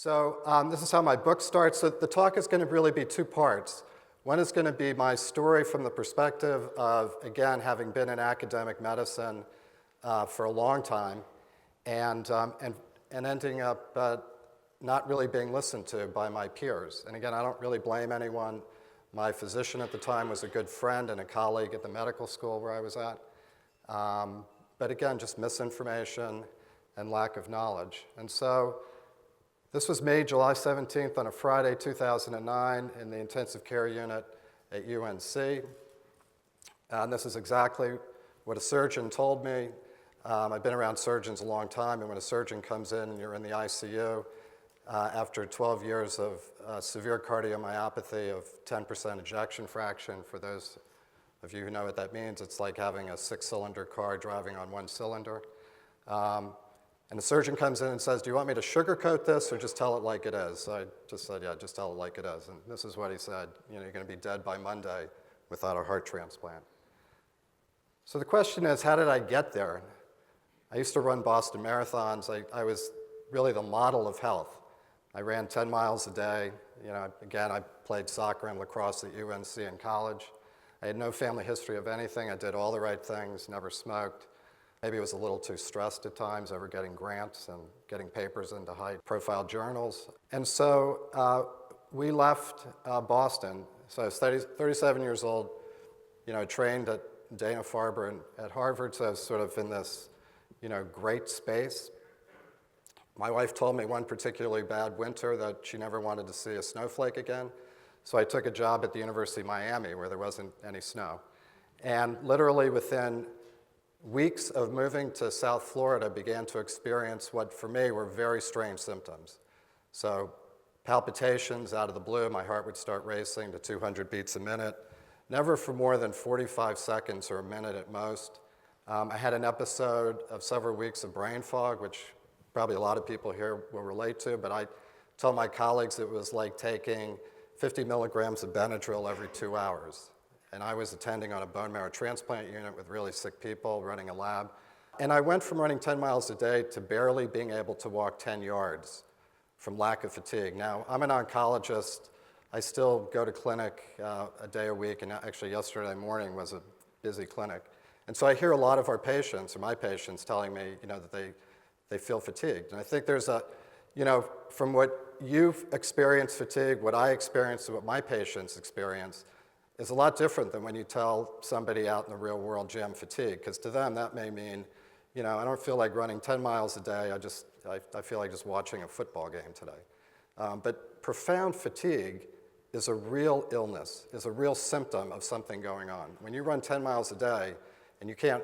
This is how my book starts. So the talk is going to really be two parts. One is going to be my story from the perspective of, again, having been in academic medicine for a long time and ending up not really being listened to by my peers. And again, I don't really blame anyone. My physician at the time was a good friend and a colleague at the medical school where I was at. But again, just misinformation and lack of knowledge. And so this was made July 17th on a Friday, 2009, in the intensive care unit at UNC. And this is exactly what a surgeon told me. I've been around surgeons a long time, and when a surgeon comes in and you're in the ICU, after 12 years of severe cardiomyopathy of 10% ejection fraction, for those of you who know what that means, it's like having a 6-cylinder car driving on one cylinder. And the surgeon comes in and says, do you want me to sugarcoat this or just tell it like it is? So I just said, yeah, just tell it like it is. And this is what he said, you're going to be dead by Monday without a heart transplant. So the question is, how did I get there? I used to run Boston marathons. I was really the model of health. I ran 10 miles a day. Again, I played soccer and lacrosse at UNC in college. I had no family history of anything. I did all the right things, never smoked. Maybe I was a little too stressed at times over getting grants and getting papers into high-profile journals. And so we left Boston. So I was 37 years old, trained at Dana-Farber at Harvard, so I was sort of in this, great space. My wife told me one particularly bad winter that she never wanted to see a snowflake again. So I took a job at the University of Miami where there wasn't any snow. And literally within weeks of moving to South Florida, began to experience what for me were very strange symptoms. So palpitations out of the blue, my heart would start racing to 200 beats a minute, never for more than 45 seconds or a minute at most. I had an episode of several weeks of brain fog, which probably a lot of people here will relate to, but I tell my colleagues it was like taking 50 milligrams of Benadryl every 2 hours. And I was attending on a bone marrow transplant unit with really sick people, running a lab. And I went from running 10 miles a day to barely being able to walk 10 yards from lack of fatigue. Now, I'm an oncologist. I still go to clinic a day a week, and actually yesterday morning was a busy clinic. And so I hear a lot of our patients, or my patients, telling me, that they feel fatigued. And I think there's from what you've experienced fatigue, what I experienced, and what my patients experience, is a lot different than when you tell somebody out in the real world, gee, I'm fatigued, because to them that may mean, I don't feel like running 10 miles a day, I feel like just watching a football game today. But profound fatigue is a real illness, is a real symptom of something going on. When you run 10 miles a day and you can't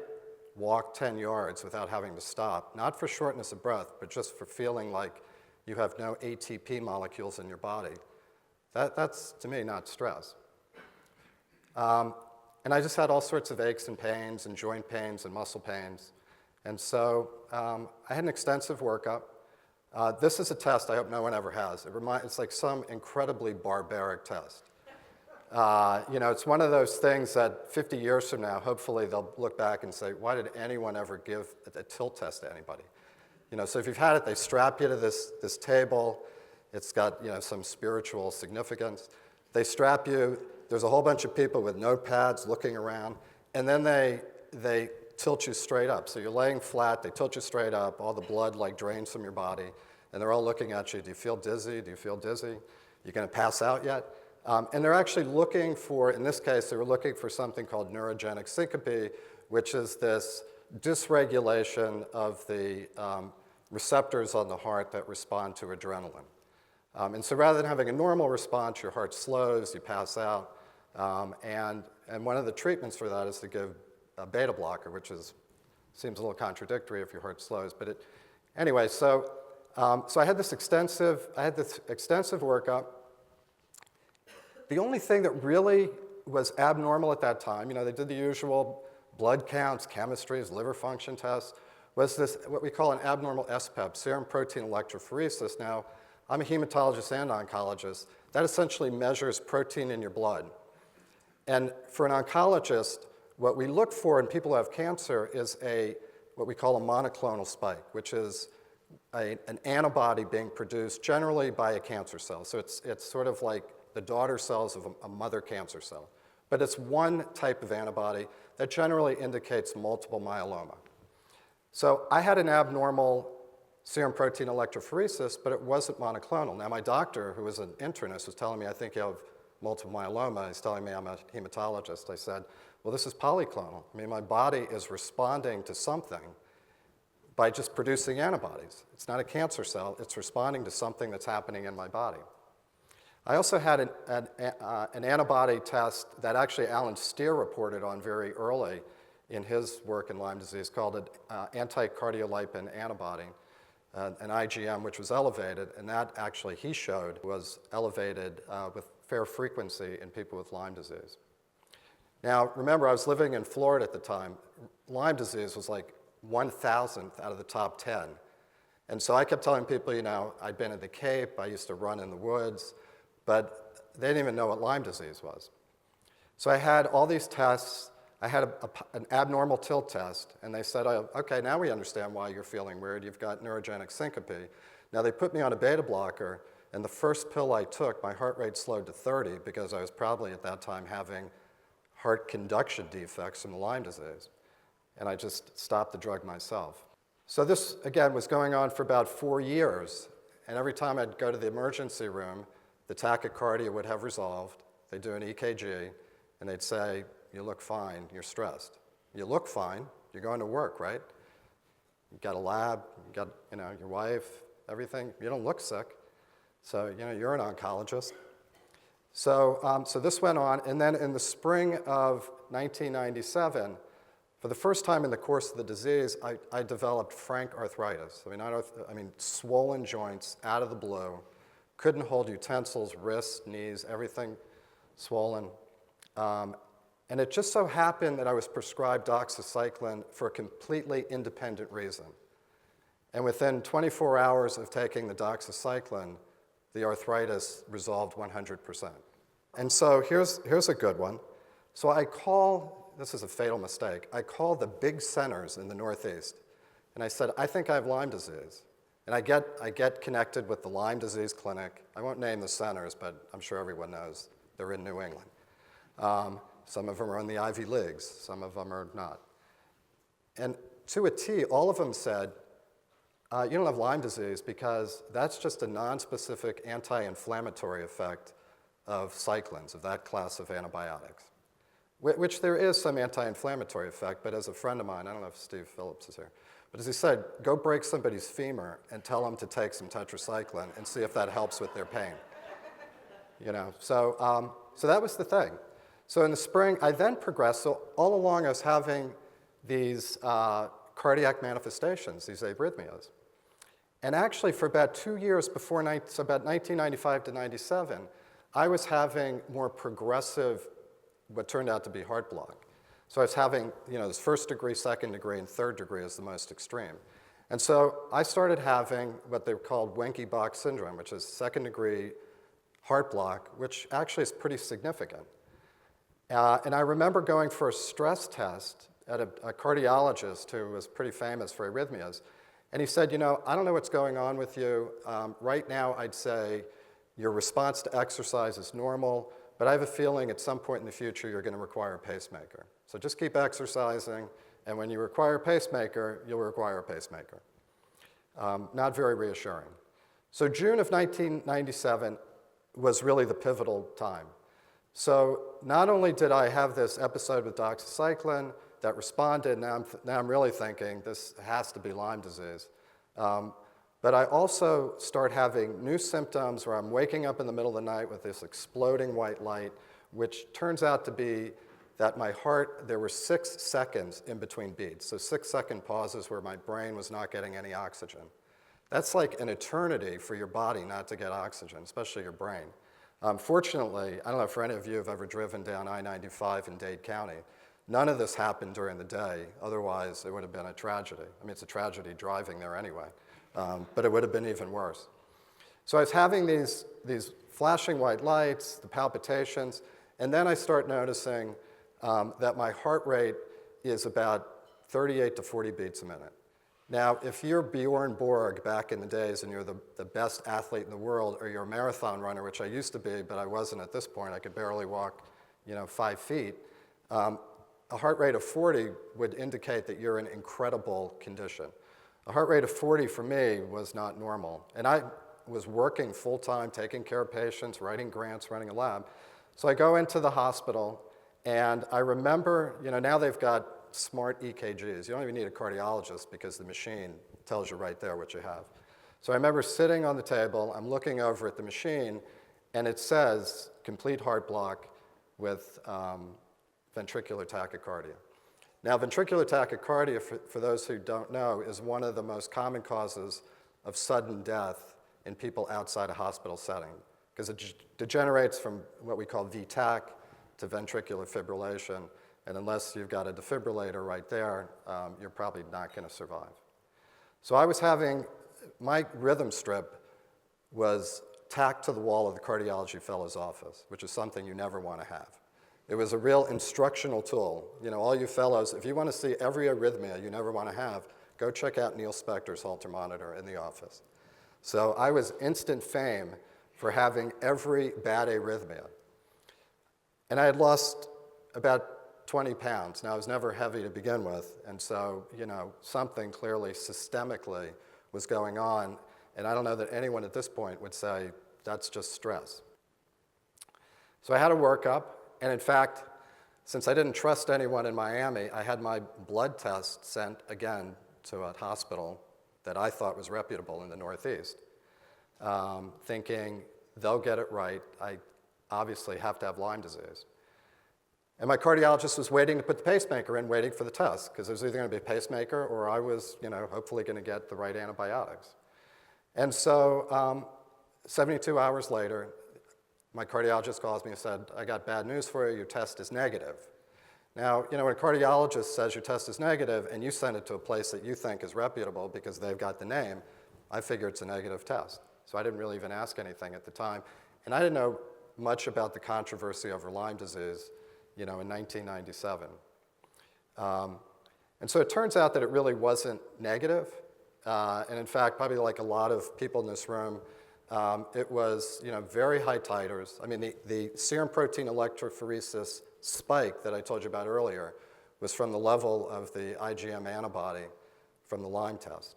walk 10 yards without having to stop, not for shortness of breath, but just for feeling like you have no ATP molecules in your body, that's to me not stress. And I just had all sorts of aches and pains and joint pains and muscle pains. And so I had an extensive workup. This is a test I hope no one ever has. It's like some incredibly barbaric test. It's one of those things that 50 years from now, hopefully they'll look back and say, why did anyone ever give a tilt test to anybody? So if you've had it, they strap you to this table. It's got some spiritual significance. They strap you. There's a whole bunch of people with notepads looking around, and then they tilt you straight up. So you're laying flat, they tilt you straight up, all the blood drains from your body, and they're all looking at you. Do you feel dizzy? Do you feel dizzy? You going to pass out yet? And they're actually looking for, in this case, they were looking for something called neurogenic syncope, which is this dysregulation of the receptors on the heart that respond to adrenaline. And so rather than having a normal response, your heart slows, you pass out. And one of the treatments for that is to give a beta blocker, which seems a little contradictory if your heart slows. But anyway, so I had this extensive workup. The only thing that really was abnormal at that time, they did the usual blood counts, chemistries, liver function tests, was this what we call an abnormal SPEP, serum protein electrophoresis. Now, I'm a hematologist and oncologist. That essentially measures protein in your blood. And for an oncologist, what we look for in people who have cancer is what we call a monoclonal spike, which is an antibody being produced generally by a cancer cell. So it's sort of like the daughter cells of a mother cancer cell. But it's one type of antibody that generally indicates multiple myeloma. So I had an abnormal serum protein electrophoresis, but it wasn't monoclonal. Now my doctor, who was an internist, was telling me, I think you have multiple myeloma. He's telling me I'm a hematologist. I said, well, this is polyclonal. I mean, my body is responding to something by just producing antibodies. It's not a cancer cell. It's responding to something that's happening in my body. I also had an antibody test that actually Alan Steer reported on very early in his work in Lyme disease called an anti-Cardiolipin antibody, an IgM, which was elevated, and that actually he showed was elevated with fair frequency in people with Lyme disease. Now, remember, I was living in Florida at the time. Lyme disease was like 1,000th out of the top 10. And so I kept telling people, you know, I'd been in the Cape, I used to run in the woods, but they didn't even know what Lyme disease was. So I had all these tests. I had an abnormal tilt test, and they said, oh, okay, now we understand why you're feeling weird. You've got neurogenic syncope. Now they put me on a beta blocker, and the first pill I took, my heart rate slowed to 30 because I was probably at that time having heart conduction defects from the Lyme disease. And I just stopped the drug myself. So this, again, was going on for about 4 years. And every time I'd go to the emergency room, the tachycardia would have resolved. They'd do an EKG, and they'd say, you look fine, you're stressed. You look fine, you're going to work, right? You got a lab, you got, you know, your wife, everything. You don't look sick. So, you know, you're an oncologist. So, so this went on, and then in the spring of 1997, for the first time in the course of the disease, I developed frank arthritis. I mean, swollen joints out of the blue, couldn't hold utensils, wrists, knees, everything swollen. And it just so happened that I was prescribed doxycycline for a completely independent reason. And within 24 hours of taking the doxycycline, the arthritis resolved 100%. And so here's a good one. So I call, this is a fatal mistake, I called the big centers in the Northeast, and I said, I think I have Lyme disease. And I get connected with the Lyme disease clinic. I won't name the centers, but I'm sure everyone knows they're in New England. Some of them are in the Ivy Leagues, some of them are not. And to a T, all of them said, you don't have Lyme disease because that's just a non-specific anti-inflammatory effect of cyclins, of that class of antibiotics, which there is some anti-inflammatory effect, but as a friend of mine, I don't know if Steve Phillips is here, but as he said, go break somebody's femur and tell them to take some tetracycline and see if that helps with their pain. You know, so that was the thing. So in the spring, I then progressed. So all along, I was having these cardiac manifestations, these arrhythmias. And actually, for about 2 years before, so about 1995 to 97, I was having more progressive, what turned out to be heart block. So I was having, you know, this first degree, second degree, and third degree is the most extreme. And so I started having what they called Wenke-Bach syndrome, which is second degree heart block, which actually is pretty significant. And I remember going for a stress test at a cardiologist who was pretty famous for arrhythmias. And he said, you know, I don't know what's going on with you. Right now, I'd say your response to exercise is normal, but I have a feeling at some point in the future you're going to require a pacemaker. So just keep exercising, and when you require a pacemaker, you'll require a pacemaker. Not very reassuring. So June of 1997 was really the pivotal time. So not only did I have this episode with doxycycline that responded, now I'm really thinking this has to be Lyme disease. But I also start having new symptoms where I'm waking up in the middle of the night with this exploding white light, which turns out to be that my heart, there were 6 seconds in between beats. So 6-second pauses where my brain was not getting any oxygen. That's like an eternity for your body not to get oxygen, especially your brain. Fortunately, I don't know if any of you have ever driven down I-95 in Dade County. None of this happened during the day. Otherwise, it would have been a tragedy. I mean, it's a tragedy driving there anyway, but it would have been even worse. So I was having these flashing white lights, the palpitations, and then I start noticing that my heart rate is about 38 to 40 beats a minute. Now, if you're Bjorn Borg back in the days and you're the best athlete in the world, or you're a marathon runner, which I used to be, but I wasn't at this point, I could barely walk, 5 feet, a heart rate of 40 would indicate that you're in incredible condition. A heart rate of 40 for me was not normal. And I was working full-time, taking care of patients, writing grants, running a lab. So I go into the hospital, and I remember, now they've got smart EKGs. You don't even need a cardiologist because the machine tells you right there what you have. So I remember sitting on the table, I'm looking over at the machine, and it says complete heart block with ventricular tachycardia. Now, ventricular tachycardia, for those who don't know, is one of the most common causes of sudden death in people outside a hospital setting, because it degenerates from what we call VTAC to ventricular fibrillation, and unless you've got a defibrillator right there, you're probably not going to survive. So I was having, my rhythm strip was tacked to the wall of the cardiology fellow's office, which is something you never want to have. It was a real instructional tool. All you fellows, if you want to see every arrhythmia you never want to have, go check out Neil Spector's Holter monitor in the office. So I was instant fame for having every bad arrhythmia. And I had lost about 20 pounds. Now, I was never heavy to begin with, and so, something clearly systemically was going on, and I don't know that anyone at this point would say that's just stress. So I had a workup, and in fact, since I didn't trust anyone in Miami, I had my blood test sent again to a hospital that I thought was reputable in the Northeast, thinking they'll get it right. I obviously have to have Lyme disease. And my cardiologist was waiting to put the pacemaker in, waiting for the test, because there was either going to be a pacemaker or I was, hopefully going to get the right antibiotics. And so 72 hours later, my cardiologist calls me and said, I got bad news for you, your test is negative. Now, when a cardiologist says your test is negative and you send it to a place that you think is reputable because they've got the name, I figure it's a negative test. So I didn't really even ask anything at the time. And I didn't know much about the controversy over Lyme disease, in 1997. And so it turns out that it really wasn't negative. And in fact, probably like a lot of people in this room, it was very high titers. I mean, the serum protein electrophoresis spike that I told you about earlier was from the level of the IgM antibody from the Lyme test.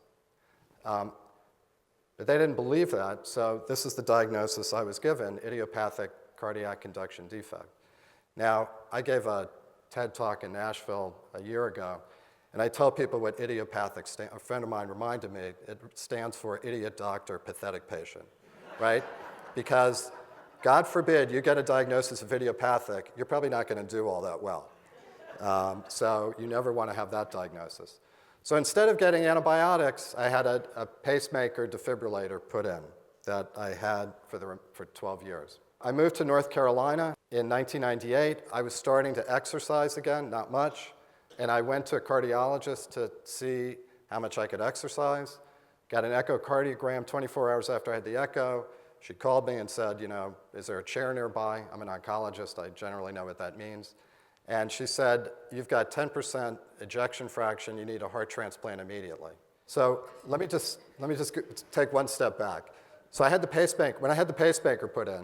But they didn't believe that, so this is the diagnosis I was given, idiopathic cardiac conduction defect. Now, I gave a TED talk in Nashville a year ago, and I tell people what idiopathic a friend of mine reminded me, it stands for idiot doctor, pathetic patient, right? Because God forbid you get a diagnosis of idiopathic, you're probably not going to do all that well. So you never want to have that diagnosis. So instead of getting antibiotics, I had a pacemaker defibrillator put in that I had for 12 years. I moved to North Carolina in 1998. I was starting to exercise again, not much, and I went to a cardiologist to see how much I could exercise. Got an echocardiogram 24 hours after I had the echo. She called me and said, is there a chair nearby? I'm an oncologist. I generally know what that means. And she said, you've got 10% ejection fraction. You need a heart transplant immediately. So let me just take one step back. So I had the pacemaker. When I had the pacemaker put in,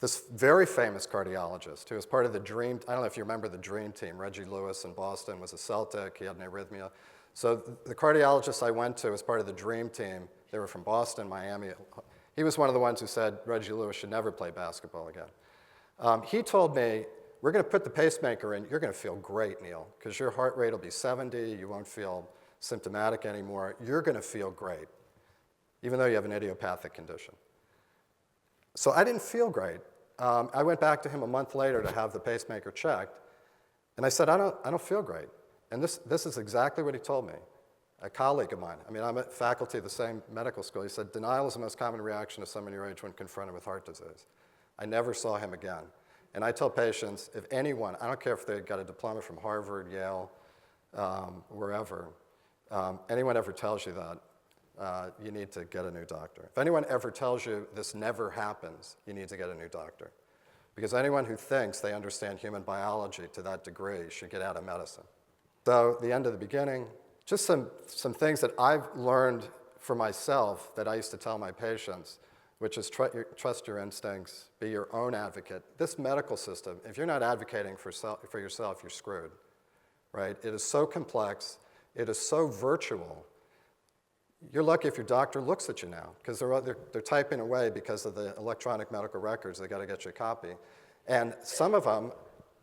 this very famous cardiologist who was part of the dream, I don't know if you remember the dream team, Reggie Lewis in Boston was a Celtic, he had an arrhythmia. So the cardiologist I went to as part of the dream team, they were from Boston, Miami. He was one of the ones who said Reggie Lewis should never play basketball again. He told me, we're going to put the pacemaker in, you're going to feel great, Neil, because your heart rate will be 70, you won't feel symptomatic anymore, you're going to feel great, even though you have an idiopathic condition. So I didn't feel great. I went back to him a month later to have the pacemaker checked, and I said, I don't feel great. And this is exactly what he told me, a colleague of mine. I mean, I'm at faculty of the same medical school. He said, denial is the most common reaction of someone your age when confronted with heart disease. I never saw him again. And I tell patients, if anyone, I don't care if they got a diploma from Harvard, Yale, wherever, anyone ever tells you that, you need to get a new doctor. If anyone ever tells you this never happens, you need to get a new doctor. Because anyone who thinks they understand human biology to that degree should get out of medicine. So the end of the beginning, just some things that I've learned for myself that I used to tell my patients, which is trust your instincts, be your own advocate. This medical system, if you're not advocating for yourself, you're screwed, right? It is so complex. It is so virtual. You're lucky if your doctor looks at you now, because they're typing away because of the electronic medical records. They got to get you a copy. And some of them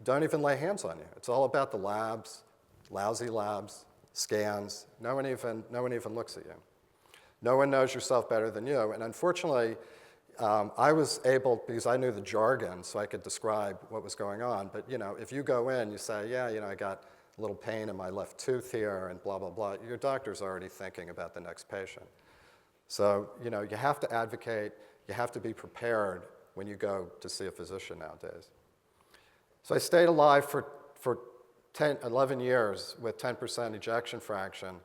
don't even lay hands on you. It's all about the labs, lousy labs, scans. No one even looks at you. No one knows yourself better than you. And unfortunately, I was able, because I knew the jargon, so I could describe what was going on. But if you go in, you say, yeah, I got a little pain in my left tooth here and blah, blah, blah. Your doctor's already thinking about the next patient. So, you have to advocate. You have to be prepared when you go to see a physician nowadays. So I stayed alive for 11 years with 10% ejection fraction.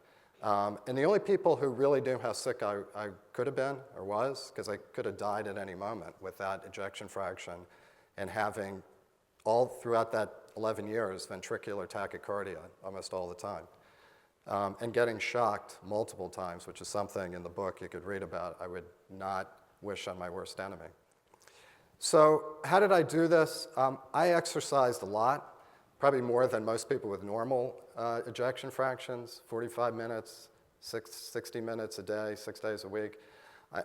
And the only people who really knew how sick I could have been or was, because I could have died at any moment with that ejection fraction and having all throughout that 11 years ventricular tachycardia almost all the time. And getting shocked multiple times, which is something in the book you could read about. I would not wish on my worst enemy. So how did I do this? I exercised a lot, probably more than most people with normal ejection fractions, 45 minutes, 60 minutes a day, 6 days a week.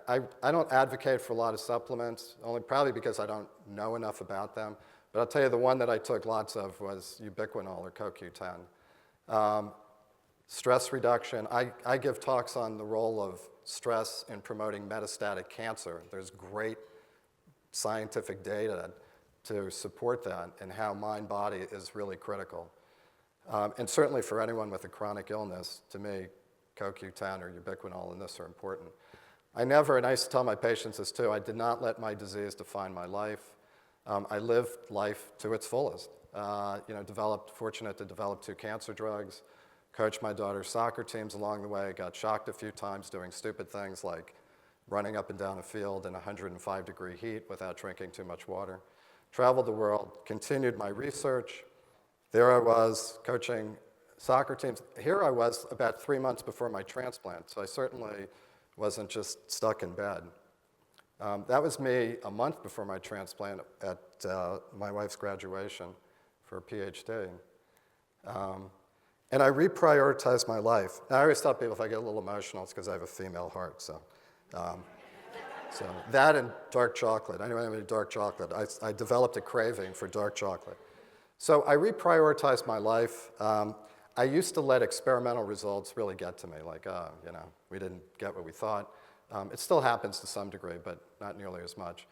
I don't advocate for a lot of supplements, only probably because I don't know enough about them. But I'll tell you the one that I took lots of was ubiquinol or CoQ10. Stress reduction. I give talks on the role of stress in promoting metastatic cancer. There's great scientific data to support that and how mind-body is really critical. And certainly for anyone with a chronic illness, to me, CoQ10 or ubiquinol and this are important. And I used to tell my patients this too, I did not let my disease define my life. I lived life to its fullest. Fortunate to develop 2 cancer drugs, coached my daughter's soccer teams along the way, got shocked a few times doing stupid things like running up and down a field in 105-degree heat without drinking too much water. Traveled the world, continued my research. There I was coaching soccer teams. Here I was about 3 months before my transplant, so I certainly wasn't just stuck in bed. That was me a month before my transplant at my wife's graduation for a PhD. And I reprioritized my life. Now, I always tell people if I get a little emotional, it's because I have a female heart. So that and dark chocolate. Anyone have any dark chocolate? I developed a craving for dark chocolate. So I reprioritized my life. I used to let experimental results really get to me, like, we didn't get what we thought. It still happens to some degree, but not nearly as much.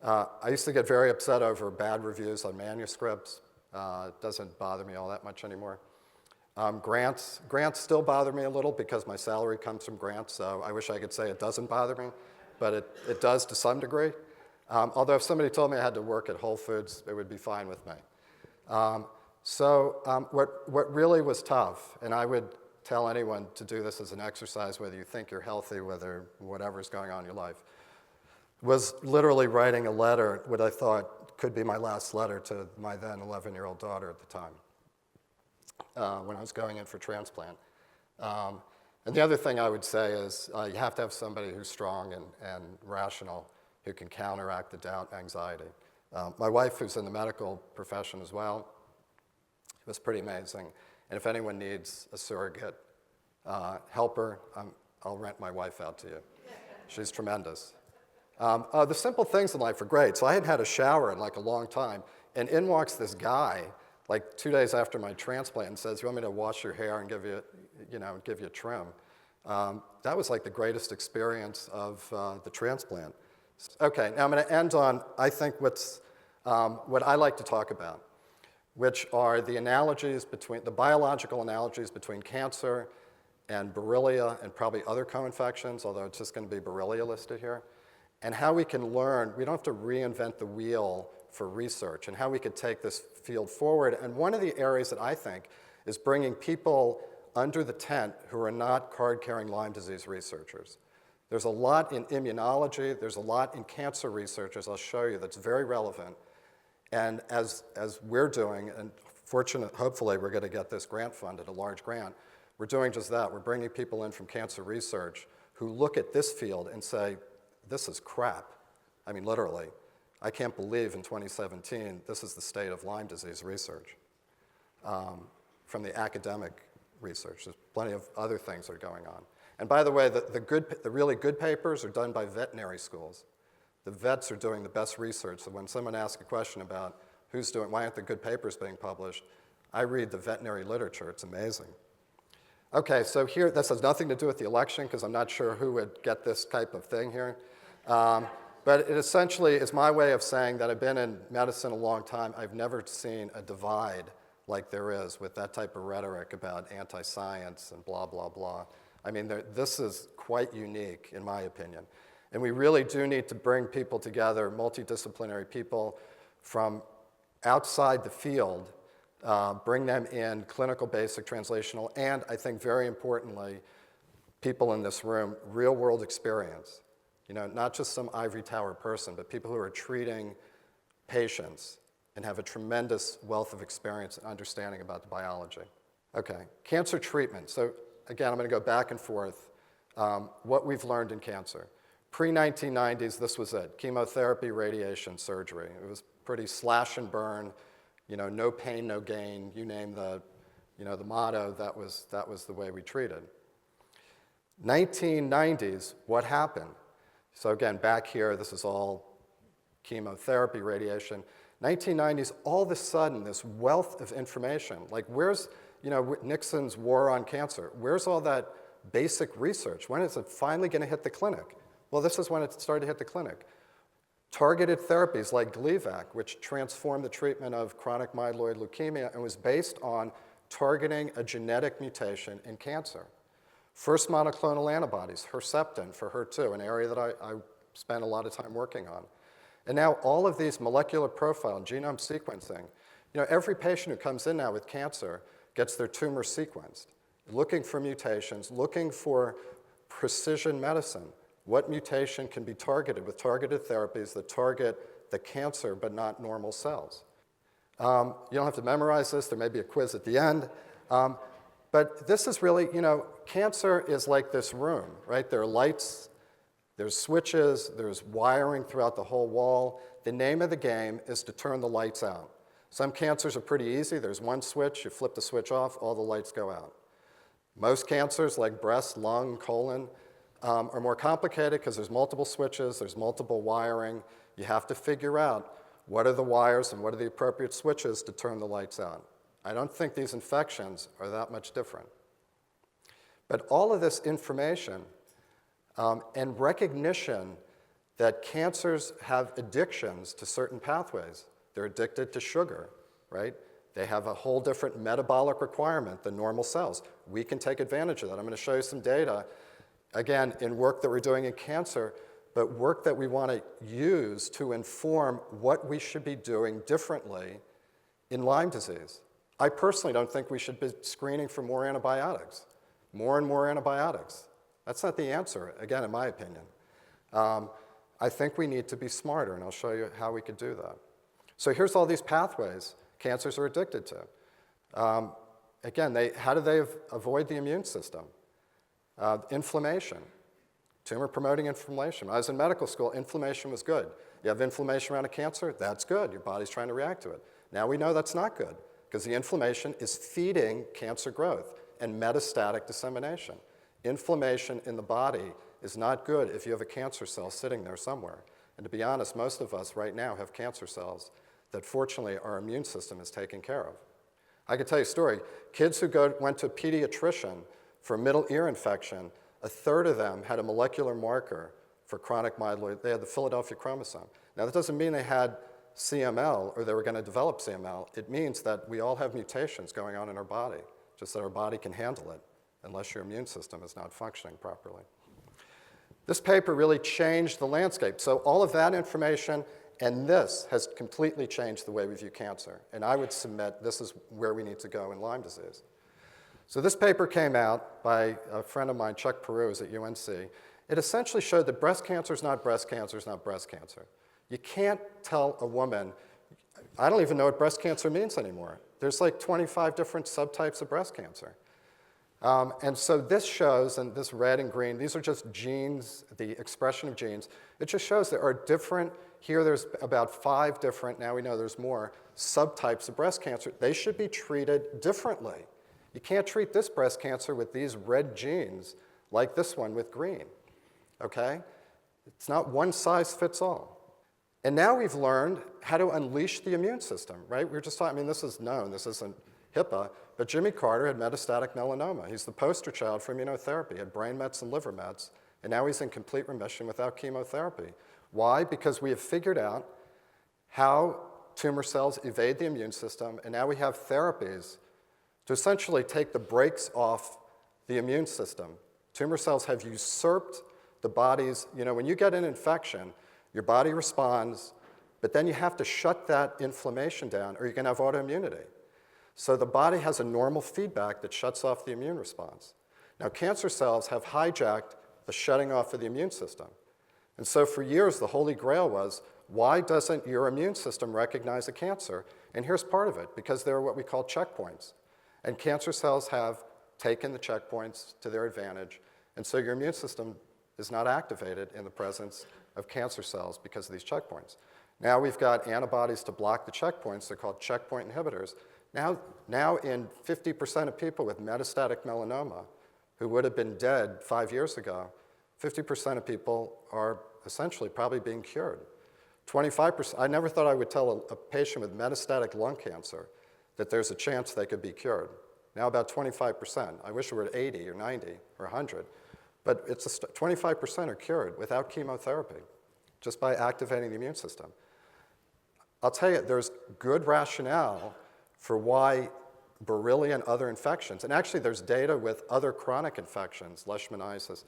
I used to get very upset over bad reviews on manuscripts. It doesn't bother me all that much anymore. Grants still bother me a little because my salary comes from grants, so I wish I could say it doesn't bother me, but it does to some degree. Although if somebody told me I had to work at Whole Foods, it would be fine with me. What really was tough, and I would tell anyone to do this as an exercise, whether you think you're healthy, whether whatever's going on in your life, was literally writing a letter, what I thought could be my last letter to my then 11-year-old daughter at the time, when I was going in for transplant. And the other thing I would say is you have to have somebody who's strong and rational who can counteract the doubt and anxiety. My wife, who's in the medical profession as well, was pretty amazing. And if anyone needs a surrogate helper, I'll rent my wife out to you. She's tremendous. The simple things in life are great. So I hadn't had a shower in like a long time. And in walks this guy, like 2 days after my transplant, and says, "You want me to wash your hair and give you a trim?" That was like the greatest experience of the transplant. Okay, now I'm going to end on, I think, what I like to talk about, which are the biological analogies between cancer and Borrelia and probably other co-infections, although it's just going to be Borrelia listed here, and how we can learn. We don't have to reinvent the wheel for research, and how we could take this field forward. And one of the areas that I think is bringing people under the tent who are not card-carrying Lyme disease researchers. There's a lot in immunology, there's a lot in cancer research, as I'll show you, that's very relevant. And as we're doing, and hopefully we're going to get this grant funded, a large grant, We're doing just that. We're bringing people in from cancer research who look at this field and say, this is crap. I mean, literally. I can't believe in 2017 this is the state of Lyme disease research from the academic research. There's plenty of other things that are going on. And by the way, the really good papers are done by veterinary schools. The vets are doing the best research. So when someone asks a question about why aren't the good papers being published, I read the veterinary literature. It's amazing. Okay, so here, this has nothing to do with the election because I'm not sure who would get this type of thing here. But it essentially is my way of saying that I've been in medicine a long time. I've never seen a divide like there is with that type of rhetoric about anti-science and blah, blah, blah. I mean, this is quite unique, in my opinion. And we really do need to bring people together, multidisciplinary people from outside the field, bring them in, clinical, basic, translational, and I think very importantly, people in this room, real-world experience. You know, not just some ivory tower person, but people who are treating patients and have a tremendous wealth of experience and understanding about the biology. Okay, cancer treatment. So again, I'm going to go back and forth. What we've learned in cancer. Pre-1990s, this was it. Chemotherapy, radiation, surgery. It was pretty slash and burn, you know, no pain, no gain. You name the motto, that was the way we treated. 1990s, what happened? So again, back here, this is all chemotherapy, radiation. 1990s, all of a sudden, this wealth of information, like where's, Nixon's war on cancer, where's all that basic research? When is it finally going to hit the clinic? Well, this is when it started to hit the clinic. Targeted therapies like Gleevec, which transformed the treatment of chronic myeloid leukemia and was based on targeting a genetic mutation in cancer. First monoclonal antibodies, Herceptin for HER2, an area that I spent a lot of time working on. And now all of these molecular profile and genome sequencing, every patient who comes in now with cancer gets their tumor sequenced, looking for mutations, looking for precision medicine. What mutation can be targeted with targeted therapies that target the cancer but not normal cells? You don't have to memorize this. There may be a quiz at the end. But this is really, cancer is like this room, right? There are lights, there's switches, there's wiring throughout the whole wall. The name of the game is to turn the lights out. Some cancers are pretty easy. There's one switch, you flip the switch off, all the lights go out. Most cancers, like breast, lung, colon, are more complicated because there's multiple switches, there's multiple wiring. You have to figure out what are the wires and what are the appropriate switches to turn the lights out. I don't think these infections are that much different. But all of this information and recognition that cancers have addictions to certain pathways. They're addicted to sugar, right? They have a whole different metabolic requirement than normal cells. We can take advantage of that. I'm going to show you some data, again, in work that we're doing in cancer, but work that we want to use to inform what we should be doing differently in Lyme disease. I personally don't think we should be screening for more antibiotics, more and more antibiotics. That's not the answer, again, in my opinion. I think we need to be smarter, and I'll show you how we could do that. So here's all these pathways cancers are addicted to. Again, how do they avoid the immune system? Inflammation, tumor-promoting inflammation. When I was in medical school, inflammation was good. You have inflammation around a cancer, that's good. Your body's trying to react to it. Now we know that's not good because the inflammation is feeding cancer growth and metastatic dissemination. Inflammation in the body is not good if you have a cancer cell sitting there somewhere. And to be honest, most of us right now have cancer cells that fortunately our immune system is taking care of. I can tell you a story. Kids who went to a pediatrician for a middle ear infection, a third of them had a molecular marker for chronic myeloid. They had the Philadelphia chromosome. Now, that doesn't mean they had CML or they were going to develop CML. It means that we all have mutations going on in our body, just that our body can handle it unless your immune system is not functioning properly. This paper really changed the landscape. So all of that information and this has completely changed the way we view cancer. And I would submit this is where we need to go in Lyme disease. So this paper came out by a friend of mine, Chuck Peru, is at UNC. It essentially showed that breast cancer is not breast cancer is not breast cancer. You can't tell a woman, I don't even know what breast cancer means anymore. There's like 25 different subtypes of breast cancer. And so this shows, and this red and green, these are just genes, the expression of genes. It just shows there are different, here there's about 5 different, now we know there's more, subtypes of breast cancer. They should be treated differently. You can't treat this breast cancer with these red genes like this one with green, okay? It's not one size fits all. And now we've learned how to unleash the immune system, right? We were just talking, I mean, this is known, this isn't HIPAA, but Jimmy Carter had metastatic melanoma. He's the poster child for immunotherapy. He had brain mets and liver mets, and now he's in complete remission without chemotherapy. Why? Because we have figured out how tumor cells evade the immune system, and now we have therapies to essentially take the brakes off the immune system. Tumor cells have usurped the body's, when you get an infection, your body responds, but then you have to shut that inflammation down or you're going to have autoimmunity. So the body has a normal feedback that shuts off the immune response. Now, cancer cells have hijacked the shutting off of the immune system. And so for years, the holy grail was, why doesn't your immune system recognize a cancer? And here's part of it, because there are what we call checkpoints. And cancer cells have taken the checkpoints to their advantage. And so your immune system is not activated in the presence of cancer cells because of these checkpoints. Now we've got antibodies to block the checkpoints. They're called checkpoint inhibitors. Now in 50% of people with metastatic melanoma who would have been dead 5 years ago, 50% of people are essentially probably being cured. 25%, I never thought I would tell a patient with metastatic lung cancer that there's a chance they could be cured. Now about 25%. I wish it were 80 or 90 or 100. But it's 25% are cured without chemotherapy, just by activating the immune system. I'll tell you, there's good rationale for why Borrelia and other infections, and actually there's data with other chronic infections, leishmaniasis,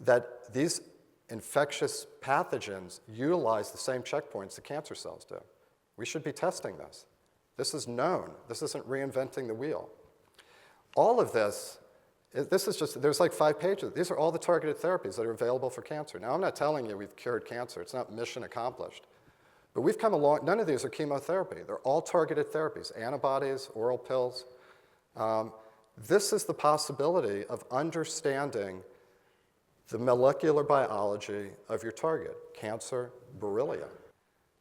that these infectious pathogens utilize the same checkpoints that cancer cells do. We should be testing this. This is known. This isn't reinventing the wheel. All of this is just, there's like 5 pages. These are all the targeted therapies that are available for cancer. Now, I'm not telling you we've cured cancer. It's not mission accomplished. But we've come along, none of these are chemotherapy. They're all targeted therapies, antibodies, oral pills. This is the possibility of understanding the molecular biology of your target, cancer, Borrelia.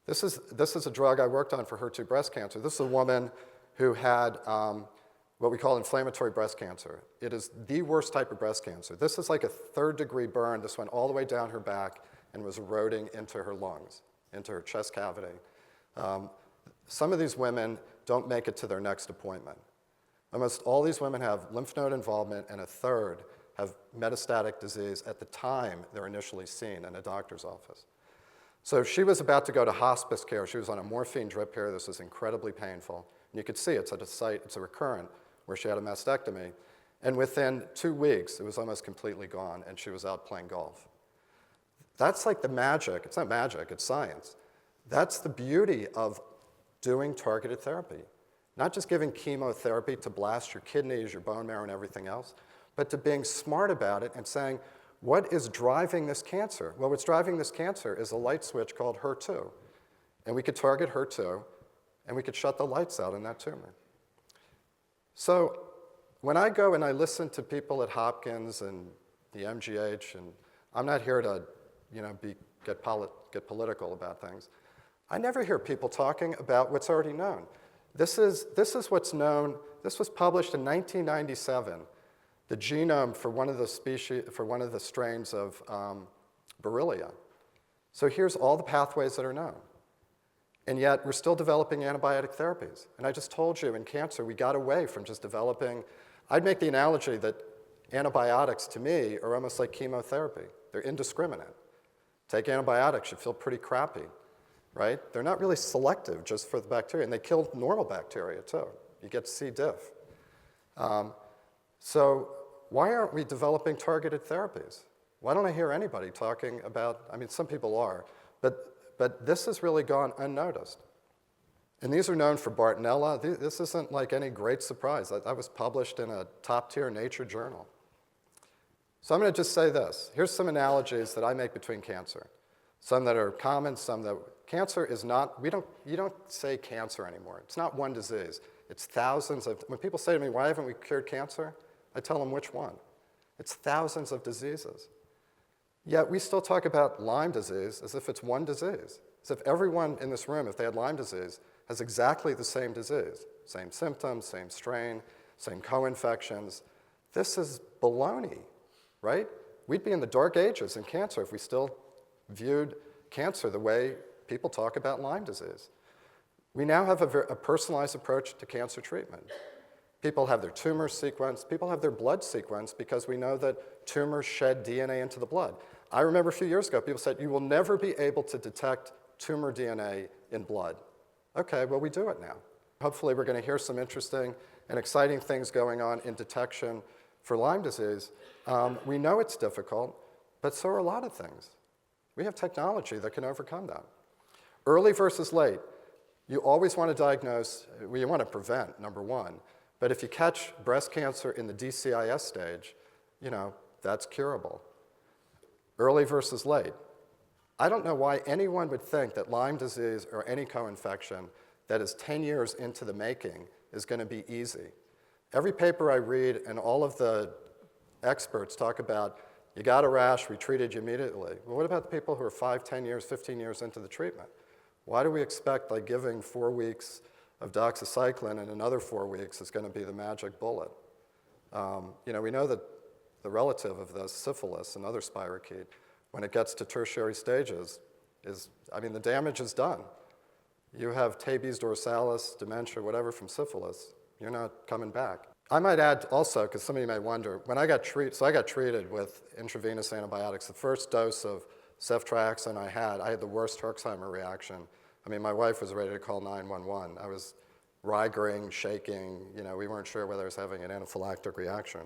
This is a drug I worked on for HER2 breast cancer. This is a woman who had what we call inflammatory breast cancer. It is the worst type of breast cancer. This is like a 3rd-degree burn. This went all the way down her back and was eroding into her lungs, into her chest cavity. Some of these women don't make it to their next appointment. Almost all these women have lymph node involvement, and a third have metastatic disease at the time they're initially seen in a doctor's office. So she was about to go to hospice care. She was on a morphine drip here. This was incredibly painful. And you could see it's at a site, it's a recurrent, where she had a mastectomy. And within 2 weeks, it was almost completely gone, and she was out playing golf. That's like the magic. It's not magic, it's science. That's the beauty of doing targeted therapy. Not just giving chemotherapy to blast your kidneys, your bone marrow, and everything else, but to being smart about it and saying, what is driving this cancer? Well, what's driving this cancer is a light switch called HER2. And we could target HER2, and we could shut the lights out in that tumor. So when I go and I listen to people at Hopkins and the MGH, and I'm not here to get political about things, I never hear people talking about what's already known. This is what's known. This was published in 1997, the genome for one of the species, for one of the strains of Borrelia. So here's all the pathways that are known. And yet, we're still developing antibiotic therapies. And I just told you, in cancer, we got away from just developing. I'd make the analogy that antibiotics, to me, are almost like chemotherapy. They're indiscriminate. Take antibiotics, you feel pretty crappy, right? They're not really selective just for the bacteria, and they kill normal bacteria, too. You get C. diff. So why aren't we developing targeted therapies? Why don't I hear anybody talking about, I mean, some people are, but this has really gone unnoticed. And these are known for Bartonella. This isn't like any great surprise. That was published in a top-tier Nature journal. So I'm going to just say this. Here's some analogies that I make between cancer. Some that are common, some that cancer is not, you don't say cancer anymore. It's not one disease. It's thousands of, when people say to me, why haven't we cured cancer? I tell them which one. It's thousands of diseases. Yet we still talk about Lyme disease as if it's one disease, as if everyone in this room, if they had Lyme disease, has exactly the same disease, same symptoms, same strain, same co-infections. This is baloney, right? We'd be in the dark ages in cancer if we still viewed cancer the way people talk about Lyme disease. We now have a personalized approach to cancer treatment. People have their tumors sequenced. People have their blood sequenced because we know that tumors shed DNA into the blood. I remember a few years ago, people said, you will never be able to detect tumor DNA in blood. Okay, well, we do it now. Hopefully, we're going to hear some interesting and exciting things going on in detection for Lyme disease. We know it's difficult, but so are a lot of things. We have technology that can overcome that. Early versus late. You always want to diagnose, well, you want to prevent, number one. But if you catch breast cancer in the DCIS stage, that's curable. Early versus late. I don't know why anyone would think that Lyme disease or any co-infection that is 10 years into the making is going to be easy. Every paper I read and all of the experts talk about, you got a rash, we treated you immediately. Well, what about the people who are 5, 10 years, 15 years into the treatment? Why do we expect giving 4 weeks of doxycycline and another 4 weeks is going to be the magic bullet? We know that the relative of this, syphilis, another spirochete, when it gets to tertiary stages, the damage is done. You have tabes dorsalis, dementia, whatever from syphilis, you're not coming back. I might add also, because some of you may wonder, when I got treated with intravenous antibiotics. The first dose of ceftriaxone I had the worst Herxheimer reaction. My wife was ready to call 911. I was rigering, shaking. We weren't sure whether I was having an anaphylactic reaction or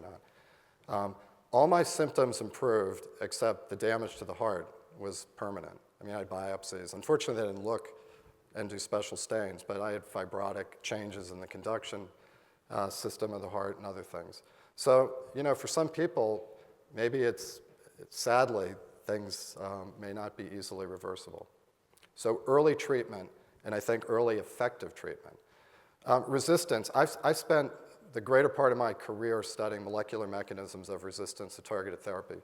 not. All my symptoms improved, except the damage to the heart was permanent. I had biopsies. Unfortunately, they didn't look and do special stains, but I had fibrotic changes in the conduction system of the heart and other things. So, for some people, maybe sadly, things may not be easily reversible. So early treatment, and I think early effective treatment. Resistance, I spent the greater part of my career studying molecular mechanisms of resistance to targeted therapy.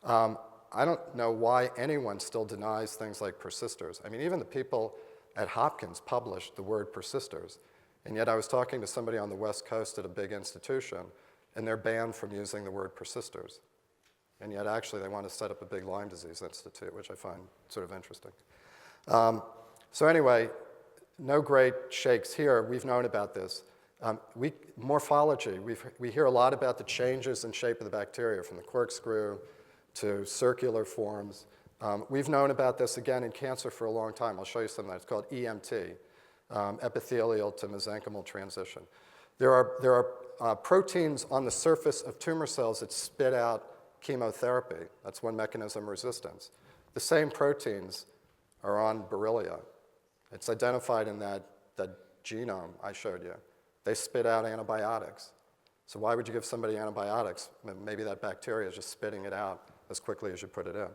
I don't know why anyone still denies things like persisters. Even the people at Hopkins published the word persisters, and yet I was talking to somebody on the West Coast at a big institution, and they're banned from using the word persisters. And yet actually they want to set up a big Lyme disease institute, which I find sort of interesting. So anyway, no great shakes here. We've known about this. Morphology, we hear a lot about the changes in shape of the bacteria, from the corkscrew to circular forms. We've known about this, again, in cancer for a long time. I'll show you some of that. It's called EMT, epithelial to mesenchymal transition. There are proteins on the surface of tumor cells that spit out chemotherapy. That's one mechanism of resistance. The same proteins are on Borrelia. It's identified in that genome I showed you. They spit out antibiotics. So why would you give somebody antibiotics? Maybe that bacteria is just spitting it out as quickly as you put it in.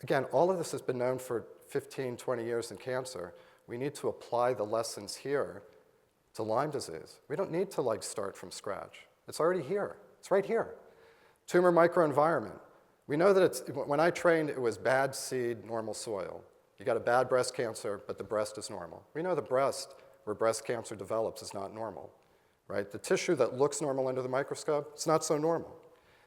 Again, all of this has been known for 15, 20 years in cancer. We need to apply the lessons here to Lyme disease. We don't need to start from scratch. It's already here. It's right here. Tumor microenvironment. We know that when I trained, it was bad seed, normal soil. You got a bad breast cancer, but the breast is normal. We know the breast, where breast cancer develops, is not normal, right? The tissue that looks normal under the microscope, it's not so normal.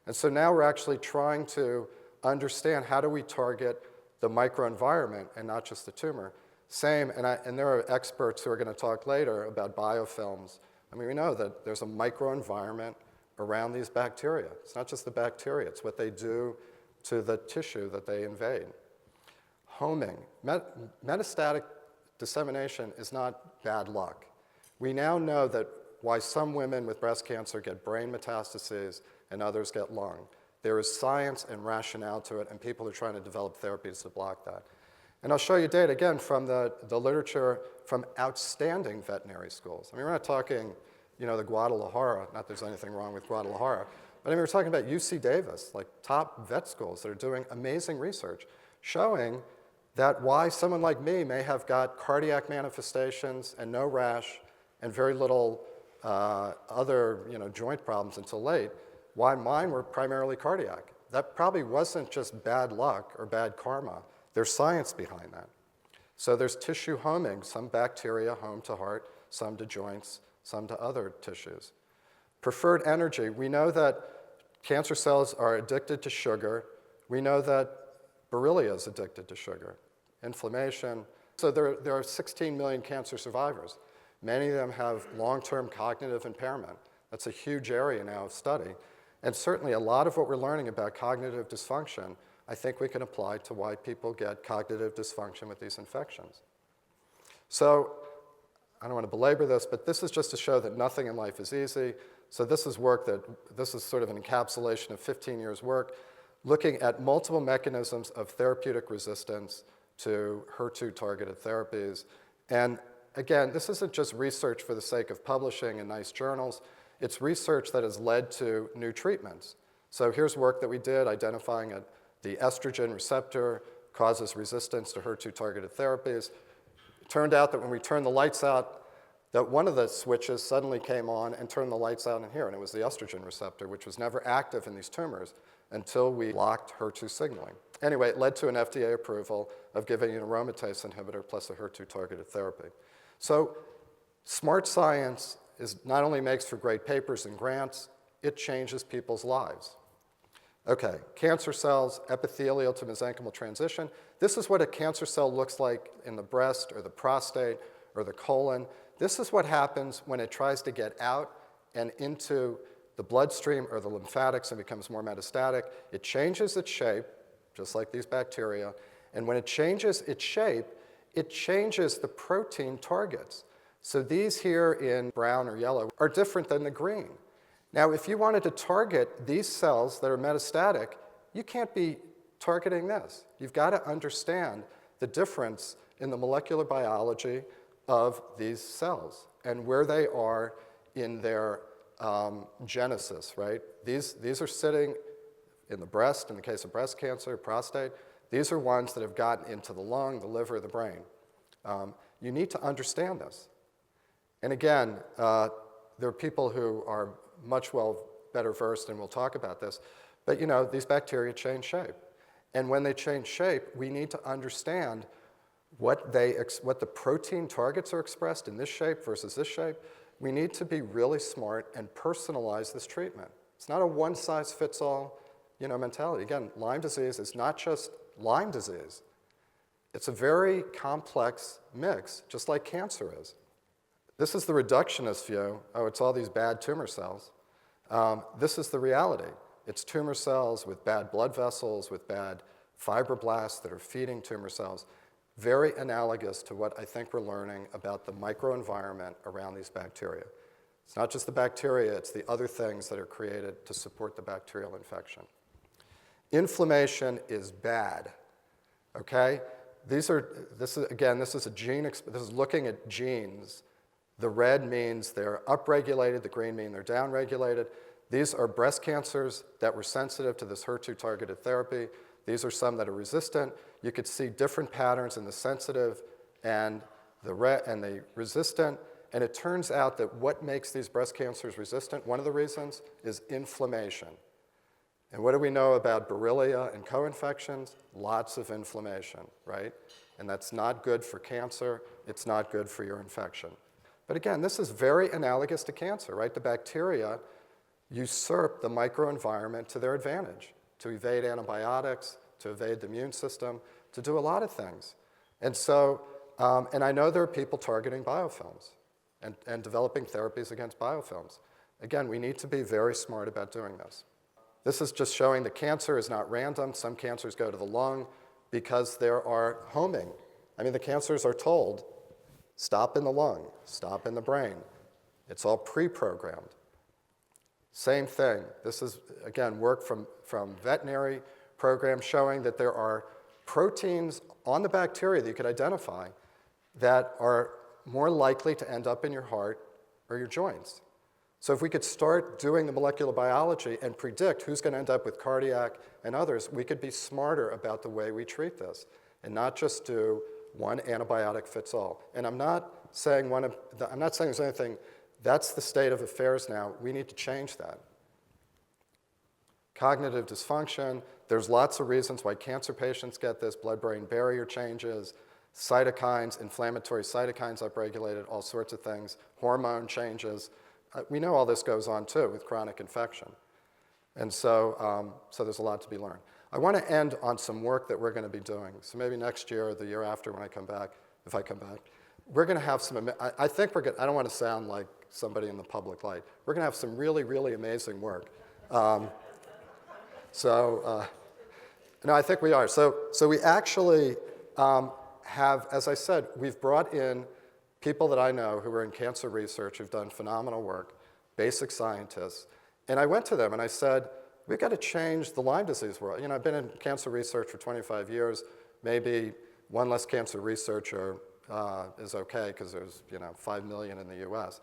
And so now we're actually trying to understand how do we target the microenvironment and not just the tumor. Same, and there are experts who are going to talk later about biofilms. We know that there's a microenvironment around these bacteria. It's not just the bacteria, it's what they do to the tissue that they invade. Homing. Metastatic dissemination is not bad luck. We now know that why some women with breast cancer get brain metastases and others get lung. There is science and rationale to it, and people are trying to develop therapies to block that. And I'll show you data, again, from the literature from outstanding veterinary schools. We're not talking, the Guadalajara, not that there's anything wrong with Guadalajara, but we're talking about UC Davis, top vet schools that are doing amazing research, showing that why someone like me may have got cardiac manifestations and no rash and very little other joint problems until late, why mine were primarily cardiac. That probably wasn't just bad luck or bad karma. There's science behind that. So there's tissue homing, some bacteria home to heart, some to joints, some to other tissues. Preferred energy, we know that cancer cells are addicted to sugar. We know that Borrelia is addicted to sugar, inflammation. So there are 16 million cancer survivors. Many of them have long-term cognitive impairment. That's a huge area now of study. And certainly a lot of what we're learning about cognitive dysfunction, I think we can apply to why people get cognitive dysfunction with these infections. So I don't want to belabor this, but this is just to show that nothing in life is easy. So this is sort of an encapsulation of 15 years' work, looking at multiple mechanisms of therapeutic resistance to HER2-targeted therapies. And again, this isn't just research for the sake of publishing in nice journals. It's research that has led to new treatments. So here's work that we did identifying the estrogen receptor causes resistance to HER2-targeted therapies. It turned out that when we turned the lights out, that one of the switches suddenly came on and turned the lights out in here, and it was the estrogen receptor, which was never active in these tumors until we blocked HER2 signaling. Anyway, it led to an FDA approval of giving an aromatase inhibitor plus a HER2-targeted therapy. So smart science not only makes for great papers and grants, it changes people's lives. Okay, cancer cells, epithelial to mesenchymal transition. This is what a cancer cell looks like in the breast or the prostate or the colon. This is what happens when it tries to get out and into the bloodstream or the lymphatics and becomes more metastatic. It changes its shape, just like these bacteria. And when it changes its shape, it changes the protein targets. So these here in brown or yellow are different than the green. Now, if you wanted to target these cells that are metastatic, you can't be targeting this. You've got to understand the difference in the molecular biology of these cells and where they are in their genesis, right? These are sitting in the breast, in the case of breast cancer, prostate. These are ones that have gotten into the lung, the liver, the brain. You need to understand this. And again, there are people who are much better versed, and we'll talk about this, but these bacteria change shape. And when they change shape, we need to understand what the protein targets are expressed in this shape versus this shape. We need to be really smart and personalize this treatment. It's not a one-size-fits-all mentality. Again, Lyme disease is not just Lyme disease. It's a very complex mix, just like cancer is. This is the reductionist view. Oh, it's all these bad tumor cells. This is the reality. It's tumor cells with bad blood vessels, with bad fibroblasts that are feeding tumor cells. Very analogous to what I think we're learning about the microenvironment around these bacteria. It's not just the bacteria, it's the other things that are created to support the bacterial infection. Inflammation is bad, okay? This is looking at genes. The red means they're upregulated, the green means they're downregulated. These are breast cancers that were sensitive to this HER2-targeted therapy. These are some that are resistant. You could see different patterns in the sensitive and the resistant. And it turns out that what makes these breast cancers resistant, one of the reasons, is inflammation. And what do we know about Borrelia and co-infections? Lots of inflammation, right? And that's not good for cancer. It's not good for your infection. But again, this is very analogous to cancer, right? The bacteria usurp the microenvironment to their advantage, to evade antibiotics, to evade the immune system, to do a lot of things. And so, and I know there are people targeting biofilms and developing therapies against biofilms. Again, we need to be very smart about doing this. This is just showing that cancer is not random. Some cancers go to the lung because there are homing. I mean, the cancers are told, stop in the lung, stop in the brain. It's all pre-programmed. Same thing. This is, again, work from veterinary programs showing that there are proteins on the bacteria that you could identify that are more likely to end up in your heart or your joints. So if we could start doing the molecular biology and predict who's going to end up with cardiac and others, we could be smarter about the way we treat this and not just do one antibiotic fits all. And I'm not saying there's anything That's the state of affairs now. We need to change that. Cognitive dysfunction, there's lots of reasons why cancer patients get this, blood-brain barrier changes, cytokines, inflammatory cytokines upregulated, all sorts of things, hormone changes. We know all this goes on too with chronic infection. And so there's a lot to be learned. I want to end on some work that we're going to be doing. So maybe next year or the year after when I come back, if I come back, we're going to have some, I think we're going to, I don't want to sound like somebody in the public light. We're going to have some really, really amazing work. No, I think we are. So we actually have, as I said, we've brought in people that I know who are in cancer research who've done phenomenal work, basic scientists. And I went to them and I said, we've got to change the Lyme disease world. You know, I've been in cancer research for 25 years. Maybe one less cancer researcher is okay because there's 5 million in the US.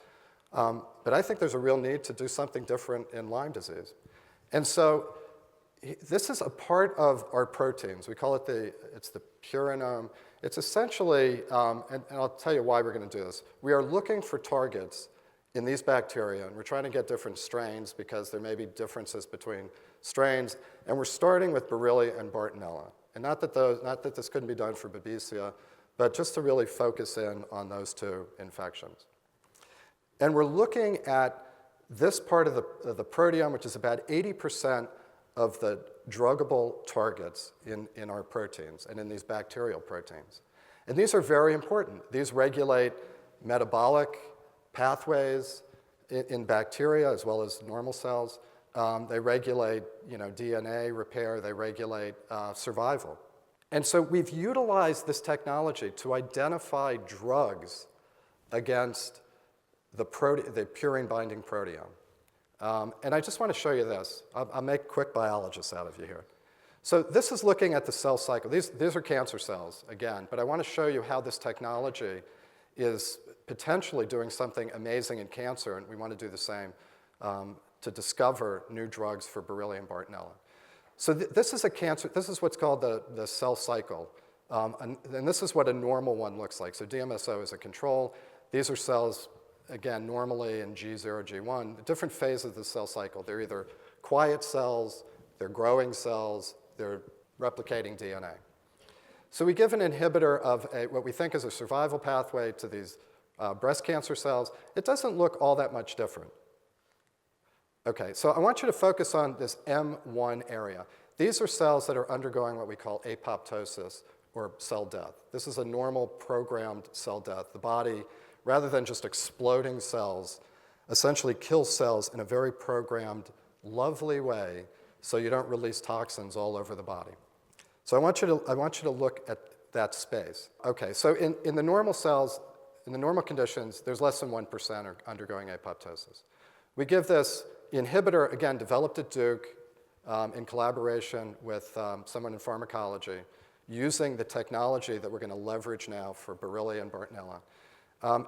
But I think there's a real need to do something different in Lyme disease. And so this is a part of our proteins. We call it it's the purinome. It's essentially, and I'll tell you why we're going to do this. We are looking for targets in these bacteria, and we're trying to get different strains because there may be differences between strains. And we're starting with Borrelia and Bartonella. And not that this couldn't be done for Babesia, but just to really focus in on those two infections. And we're looking at this part of the proteome, which is about 80% of the druggable targets in our proteins and in these bacterial proteins. And these are very important. These regulate metabolic pathways in bacteria as well as normal cells. They regulate DNA repair. They regulate survival. And so we've utilized this technology to identify drugs against the purine-binding proteome. And I just want to show you this. I'll make quick biologists out of you here. So this is looking at the cell cycle. These are cancer cells, again, but I want to show you how this technology is potentially doing something amazing in cancer, and we want to do the same to discover new drugs for Borrelia and Bartonella. So this is a cancer, this is what's called the cell cycle, and this is what a normal one looks like. So DMSO is a control. These are cells, again, normally in G0, G1, different phases of the cell cycle. They're either quiet cells, they're growing cells, they're replicating DNA. So we give an inhibitor of what we think is a survival pathway to these breast cancer cells. It doesn't look all that much different. Okay, so I want you to focus on this M1 area. These are cells that are undergoing what we call apoptosis, or cell death. This is a normal programmed cell death. The body, rather than just exploding cells, essentially kills cells in a very programmed, lovely way so you don't release toxins all over the body. So I want you to look at that space. Okay, so in the normal cells, in the normal conditions, there's less than 1% are undergoing apoptosis. We give this inhibitor, again, developed at Duke in collaboration with someone in pharmacology, using the technology that we're going to leverage now for Borrelia and Bartonella.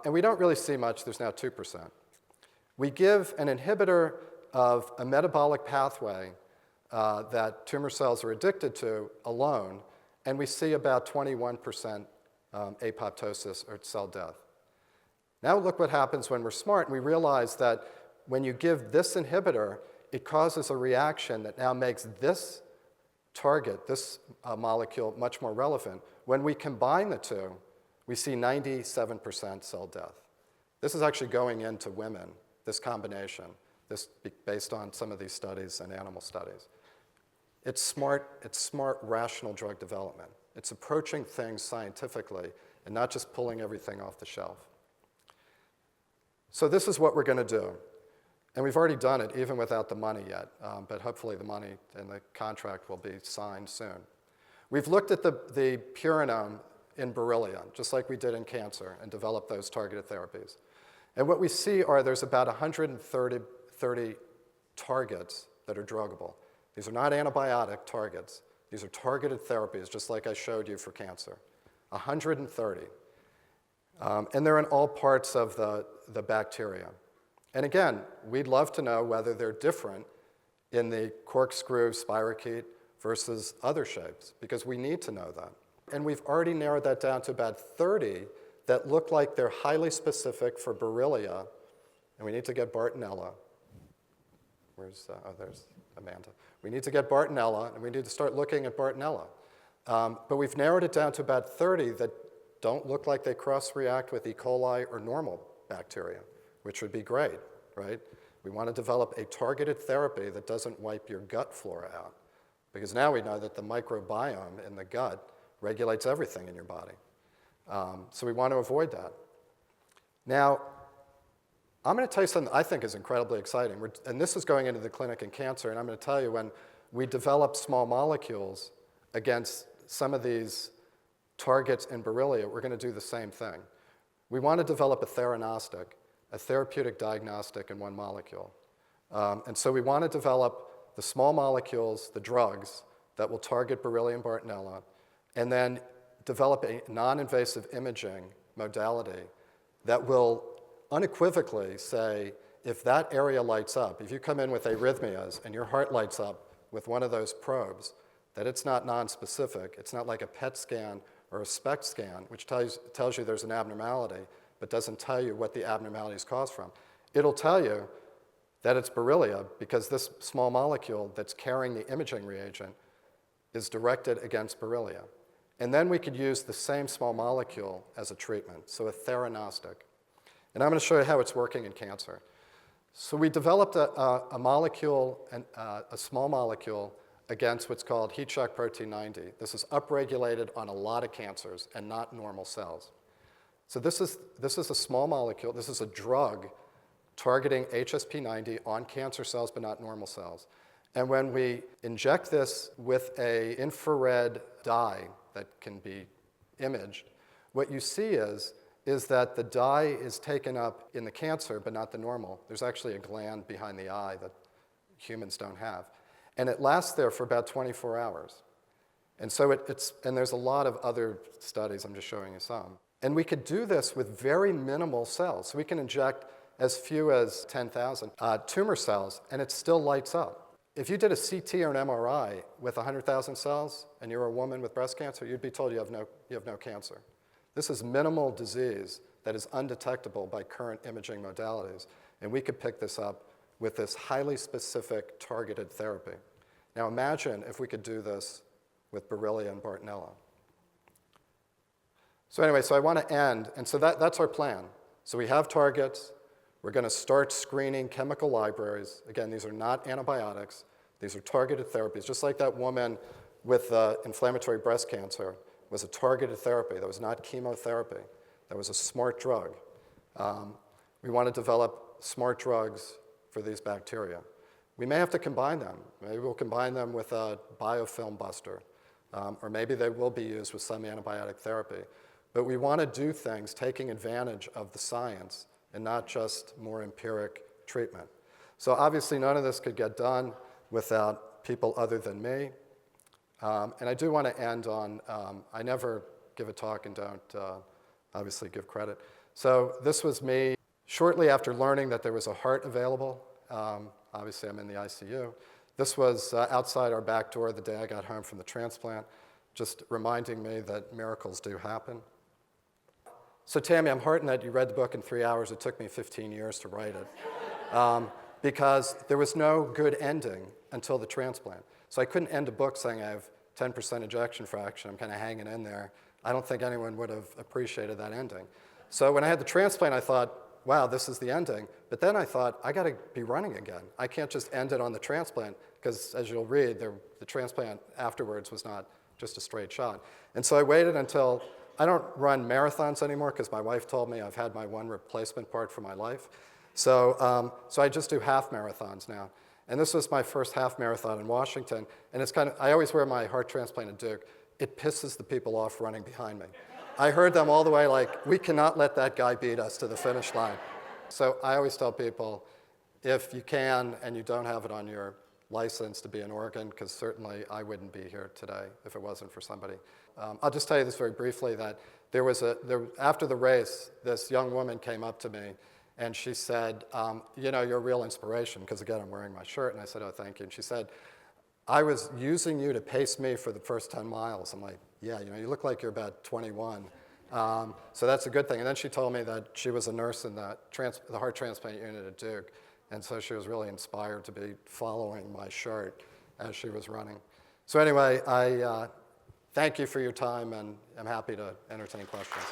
And we don't really see much. There's now 2%. We give an inhibitor of a metabolic pathway that tumor cells are addicted to alone, and we see about 21% apoptosis or cell death. Now look what happens when we're smart, and we realize that when you give this inhibitor, it causes a reaction that now makes this target, this molecule, much more relevant. When we combine the two, we see 97% cell death. This is actually going into women, this combination, this based on some of these studies and animal studies. It's smart, rational drug development. It's approaching things scientifically and not just pulling everything off the shelf. So this is what we're going to do. And we've already done it, even without the money yet, but hopefully the money and the contract will be signed soon. We've looked at the purinome in Borrelia, just like we did in cancer, and developed those targeted therapies. And what we see are there's about 130 targets that are druggable. These are not antibiotic targets. These are targeted therapies, just like I showed you for cancer. 130. And they're in all parts of the bacteria. And again, we'd love to know whether they're different in the corkscrew spirochete versus other shapes, because we need to know that. And we've already narrowed that down to about 30 that look like they're highly specific for Borrelia and we need to get Bartonella. There's Amanda. We need to get Bartonella, and we need to start looking at Bartonella. But we've narrowed it down to about 30 that don't look like they cross-react with E. coli or normal bacteria, which would be great, right? We want to develop a targeted therapy that doesn't wipe your gut flora out, because now we know that the microbiome in the gut regulates everything in your body. So we want to avoid that. Now, I'm going to tell you something I think is incredibly exciting, and this is going into the clinic in cancer, and I'm going to tell you when we develop small molecules against some of these targets in Borrelia, we're going to do the same thing. We want to develop a theranostic, a therapeutic diagnostic in one molecule. And so we want to develop the small molecules, the drugs, that will target Borrelia and Bartonella, and then develop a non-invasive imaging modality that will unequivocally say, if that area lights up, if you come in with arrhythmias and your heart lights up with one of those probes, that it's not nonspecific. It's not like a PET scan or a SPECT scan, which tells you there's an abnormality, but doesn't tell you what the abnormality is caused from. It'll tell you that it's Borrelia because this small molecule that's carrying the imaging reagent is directed against Borrelia. And then we could use the same small molecule as a treatment, so a theranostic. And I'm going to show you how it's working in cancer. So we developed a molecule, a small molecule, against what's called heat shock protein 90. This is upregulated on a lot of cancers and not normal cells. So this is a small molecule. This is a drug targeting HSP90 on cancer cells but not normal cells. And when we inject this with an infrared dye that can be imaged, what you see is that the dye is taken up in the cancer but not the normal. There's actually a gland behind the eye that humans don't have. And it lasts there for about 24 hours. And so and there's a lot of other studies, I'm just showing you some. And we could do this with very minimal cells. So we can inject as few as 10,000 tumor cells, and it still lights up. If you did a CT or an MRI with 100,000 cells, and you're a woman with breast cancer, you'd be told you have no cancer. This is minimal disease that is undetectable by current imaging modalities, and we could pick this up with this highly specific targeted therapy. Now imagine if we could do this with Borrelia and Bartonella. So anyway, so I want to end, and so that's our plan. So we have targets. We're going to start screening chemical libraries. Again, these are not antibiotics. These are targeted therapies, just like that woman with inflammatory breast cancer was a targeted therapy. That was not chemotherapy. That was a smart drug. We want to develop smart drugs for these bacteria. We may have to combine them. Maybe we'll combine them with a biofilm buster, or maybe they will be used with some antibiotic therapy. But we want to do things taking advantage of the science and not just more empiric treatment. So obviously none of this could get done without people other than me. And I do want to end on, I never give a talk and don't obviously give credit. So this was me shortly after learning that there was a heart available. Obviously I'm in the ICU. This was outside our back door the day I got home from the transplant, just reminding me that miracles do happen. So Tammy, I'm heartened that you read the book in 3 hours. It took me 15 years to write it because there was no good ending until the transplant. So I couldn't end a book saying I have 10% ejection fraction. I'm kind of hanging in there. I don't think anyone would have appreciated that ending. So when I had the transplant, I thought, wow, this is the ending. But then I thought, I got to be running again. I can't just end it on the transplant because, as you'll read, the transplant afterwards was not just a straight shot. And so I waited until, I don't run marathons anymore because my wife told me I've had my one replacement part for my life. So I just do half marathons now. And this was my first half marathon in Washington. And it's kind of, I always wear my heart transplant at Duke. It pisses the people off running behind me. I heard them all the way like, we cannot let that guy beat us to the finish line. So I always tell people, if you can and you don't have it on your license to be an organ, because certainly I wouldn't be here today if it wasn't for somebody. I'll just tell you this very briefly, that after the race, this young woman came up to me and she said, you know, you're a real inspiration, because again, I'm wearing my shirt. And I said, oh, thank you. And she said, I was using you to pace me for the first 10 miles. I'm like, yeah, you know, you look like you're about 21. So that's a good thing. And then she told me that she was a nurse in the heart transplant unit at Duke, and so she was really inspired to be following my chart as she was running. So anyway, I thank you for your time, and I'm happy to entertain questions.